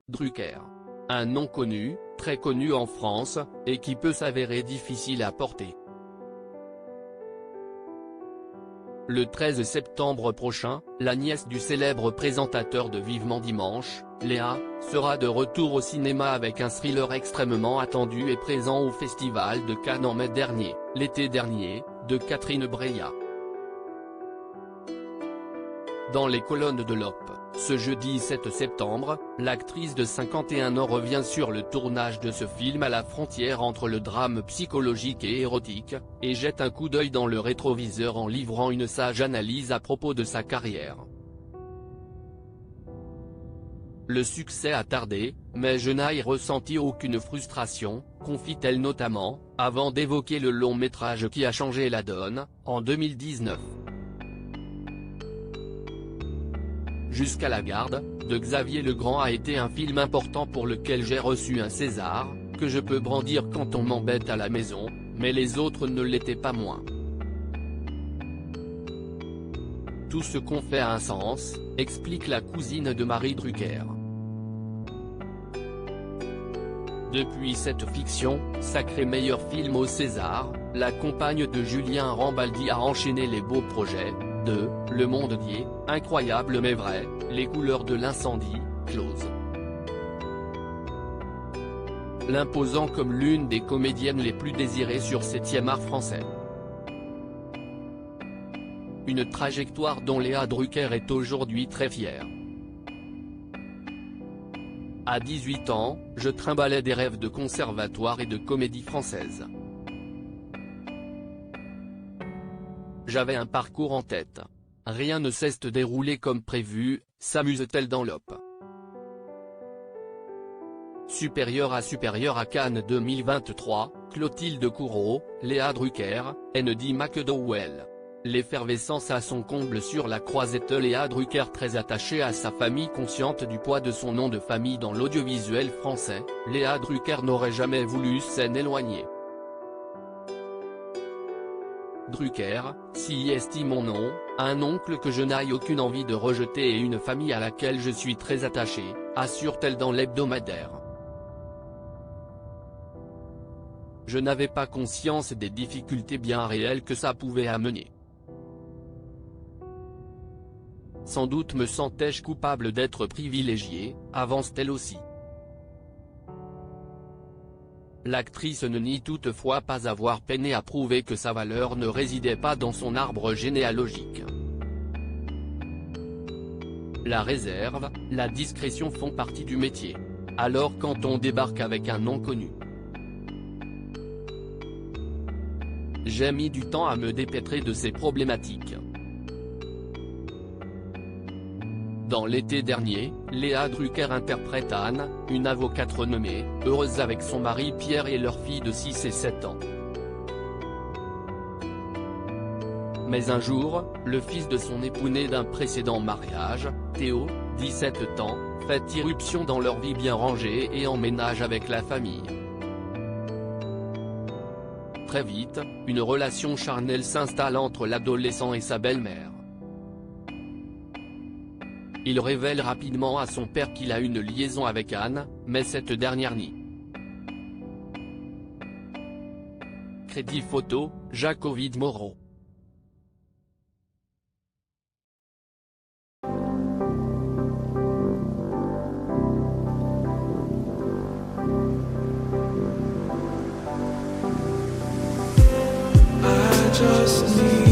Drucker. Un nom connu, très connu en France, et qui peut s'avérer difficile à porter. Le 13 septembre prochain, la nièce du célèbre présentateur de Vivement Dimanche, Léa, sera de retour au cinéma avec un thriller extrêmement attendu et présent au Festival de Cannes en mai dernier, l'été dernier, de Catherine Breillat. Dans les colonnes de l'Op, ce jeudi 7 septembre, l'actrice de 51 ans revient sur le tournage de ce film à la frontière entre le drame psychologique et érotique, et jette un coup d'œil dans le rétroviseur en livrant une sage analyse à propos de sa carrière. Le succès a tardé, mais je n'ai ressenti aucune frustration, confie-t-elle notamment, avant d'évoquer le long métrage qui a changé la donne, en 2019. Jusqu'à la garde, de Xavier Legrand a été un film important pour lequel j'ai reçu un César, que je peux brandir quand on m'embête à la maison, mais les autres ne l'étaient pas moins. Tout ce qu'on fait a un sens, explique la cousine de Marie Drucker. Depuis cette fiction, sacré meilleur film au César, la compagne de Julien Rambaldi a enchaîné les beaux projets, de Le Monde Entier, Incroyable mais vrai, Les couleurs de l'incendie, Close. L'imposant comme l'une des comédiennes les plus désirées sur 7e art français. Une trajectoire dont Léa Drucker est aujourd'hui très fière. À 18 ans, je trimballais des rêves de conservatoire et de comédie française. J'avais un parcours en tête. Rien ne s'est déroulé comme prévu, s'amuse-t-elle dans l'Op. Supérieure à Cannes 2023, Clotilde Courreau, Léa Drucker, N.D. McDowell. L'effervescence à son comble sur la croisette. Léa Drucker très attachée à sa famille, consciente du poids de son nom de famille dans l'audiovisuel français, Léa Drucker n'aurait jamais voulu s'en éloigner. Drucker, si estime mon nom, un oncle que je n'ai aucune envie de rejeter et une famille à laquelle je suis très attachée, assure-t-elle dans l'hebdomadaire. Je n'avais pas conscience des difficultés bien réelles que ça pouvait amener. Sans doute me sentais-je coupable d'être privilégiée, avance-t-elle aussi. L'actrice ne nie toutefois pas avoir peiné à prouver que sa valeur ne résidait pas dans son arbre généalogique. La réserve, la discrétion font partie du métier. Alors quand on débarque avec un nom connu. J'ai mis du temps à me dépêtrer de ces problématiques. Dans l'été dernier, Léa Drucker interprète Anne, une avocate renommée, heureuse avec son mari Pierre et leur fille de 6 et 7 ans. Mais un jour, le fils de son époux né d'un précédent mariage, Théo, 17 ans, fait irruption dans leur vie bien rangée et emménage avec la famille. Très vite, une relation charnelle s'installe entre l'adolescent et sa belle-mère. Il révèle rapidement à son père qu'il a une liaison avec Anne, mais cette dernière nie. Crédit photo, Jacques-Ovid Moreau. I just need